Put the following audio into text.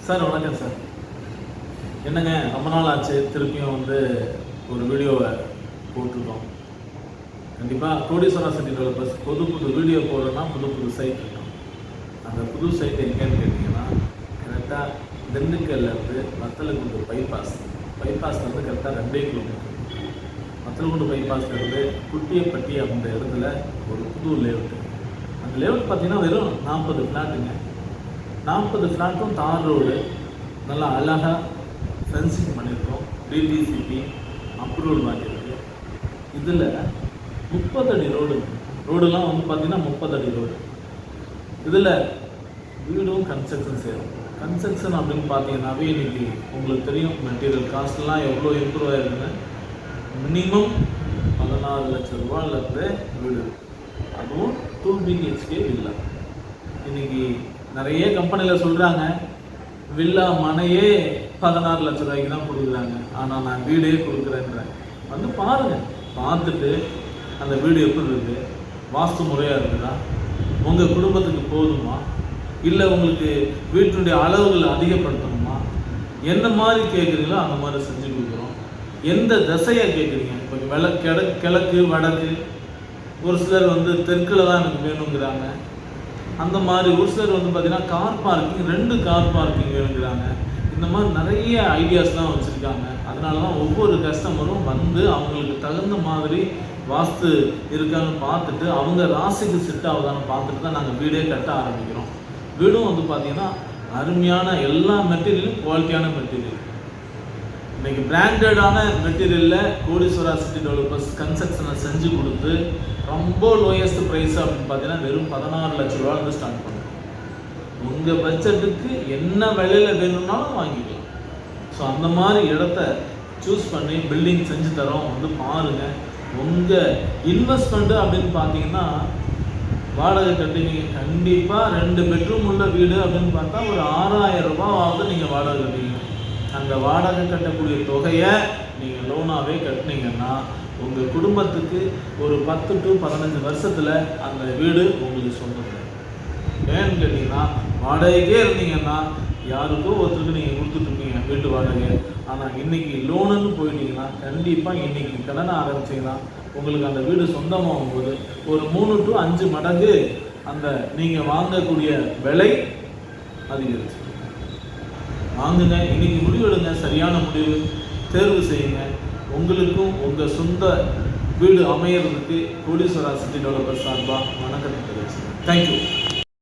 Sir வணக்கம் sir. என்னங்க ரொம்ப நாள் ஆச்சு, திருப்பியும் ஒரு வீடியோவை போட்டிருக்கோம். கண்டிப்பாக கோடீஸ்வரா சிட்டி டெவலப்பர்ஸ் புது வீடியோ போடுறோன்னா புது சைட் இருக்கும். அந்த புது சைட் எங்கேன்னு கேட்டிங்கன்னா கரெக்டாக திண்டுக்கல்லேருந்து வத்தலகுண்டு பைபாஸ்லேருந்து கரெக்டாக 2 கிலோமீட்டர். வத்தலகுண்டு பைபாஸ்லேருந்து குட்டியப்பட்டி அப்படின்ற இடத்துல ஒரு புது லேஅவுட்டு. அந்த லேஅவுட் பார்த்தீங்கன்னா வெறும் 40 ஃப்ளாட்டுங்க. 40 ஃப்ளாட்டும் தார் ரோடு, நல்லா அழகாக ஃபென்சிங் பண்ணியிருக்கோம். டிடிசிபி அப்ரூவல் வாங்கியிருக்கு. இதில் 30 அடி ரோடுலாம் பார்த்தீங்கன்னா 30 அடி ரோடு. இதில் வீடும் கன்ஸ்ட்ரக்ஷன் செய்யணும். கன்ஸ்ட்ரக்ஷன் அப்படின்னு பார்த்தீங்கன்னாவே இன்றைக்கி உங்களுக்கு தெரியும், மெட்டீரியல் காஸ்ட்லாம் எவ்வளோ இம்ப்ரூவ் ஆகிருக்குன்னு. மினிமம் 14 லட்சம் ரூபாயிலேருந்து வீடு, அதுவும் 2 BHK வில்லா. இன்றைக்கி நிறைய கம்பெனியில் சொல்கிறாங்க வில்லா மனையே 16 லட்சம் ரூபாய்க்கு தான் கொடுக்குறாங்க, ஆனால் நான் வீடே கொடுக்குறேன்றேன். பாருங்கள், பார்த்துட்டு அந்த வீடு எப்படி இருக்குது, வாஸ்து முறையாக இருக்குதா, உங்கள் குடும்பத்துக்கு போதுமா, இல்லை உங்களுக்கு வீட்டினுடைய அளவுகளை அதிகப்படுத்தணுமா, எந்த மாதிரி கேட்குறீங்களோ அந்த மாதிரி செஞ்சு கொடுக்குறோம். எந்த திசையை கேட்குறீங்க, இப்போ கிழக்கு வடக்கு, ஒரு சிலர் தெற்கில் தான் எனக்கு வேணுங்கிறாங்க. அந்த மாதிரி ஒரு சிலர் பார்த்தீங்கன்னா கார் பார்க்கிங் 2 கார் பார்க்கிங் வேணுங்கிறாங்க. இந்த மாதிரி நிறைய ஐடியாஸ்லாம் வச்சுருக்காங்க. அதனால தான் ஒவ்வொரு கஸ்டமரும் அவங்களுக்கு தகுந்த மாதிரி வாஸ்து இருக்கான்னு பார்த்துட்டு அவங்க ராசிக்கு செட் ஆகுதான்னு பார்த்துட்டு தான் நாங்கள் வீடே கட்ட ஆரம்பிக்கிறோம். வீடும் பார்த்தீங்கன்னா அருமையான எல்லா மெட்டீரியலும் குவாலிட்டியான மெட்டீரியல். இன்றைக்கி பிராண்டடான மெட்டீரியலில் கோடீஸ்வரா சிட்டி டெவலப்பர்ஸ் கன்ஸ்ட்ரக்ஷனை செஞ்சு கொடுத்து ரொம்ப லோயஸ்ட் ப்ரைஸ் அப்படின்னு பார்த்தீங்கன்னா வெறும் 16 லட்ச ரூபாயிலேருந்து ஸ்டார்ட் பண்ணுறோம். உங்கள் பட்ஜெட்டுக்கு என்ன விலையில் வேணும்னாலும் வாங்கிக்கலாம். ஸோ அந்த மாதிரி இடத்த சூஸ் பண்ணி பில்டிங் செஞ்சு தரோம். பாருங்கள். உங்கள் இன்வெஸ்ட்மெண்ட்டு அப்படின்னு பார்த்தீங்கன்னா வாடகை கட்டுவீங்க. கண்டிப்பாக 2 பெட்ரூம் உள்ள வீடு அப்படின்னு பார்த்தா ஒரு 6000 ரூபாயாவது நீங்கள் வாடகை கட்டுவீங்க. அந்த வாடகை கட்டக்கூடிய தொகையை நீங்கள் லோனாகவே கட்டினீங்கன்னா உங்கள் குடும்பத்துக்கு ஒரு 10 to 15 வருஷத்தில் அந்த வீடு உங்களுக்கு சொந்தம். ஏன்னு கேட்டிங்கன்னா வாடகைக்கே இருந்தீங்கன்னா யாருக்கோ ஒருத்தருக்கு நீங்கள் கொடுத்துட்ருக்கீங்க வீட்டு வாடகை. ஆனால் இன்றைக்கி லோனுன்னு போயிட்டீங்கன்னா கண்டிப்பாக இன்றைக்கி கடனை ஆரம்பிச்சிங்கன்னா உங்களுக்கு அந்த வீடு சொந்தமாகும் போது ஒரு 3 to 5 மடங்கு அந்த நீங்கள் வாங்கக்கூடிய விலை அதிகரிச்சு. வாங்குங்க, இன்றைக்கி முடிவெடுங்க, சரியான முடிவு தேர்வு செய்யுங்க. உங்களுக்கும் உங்கள் சொந்த வீடு அமையிறதுக்கு கோடீஸ்வரா சிட்டி டெவலப்பர்ஸ் சார்பாக வணக்கத்தை தெரிவிச்சுங்க. தேங்க்யூ.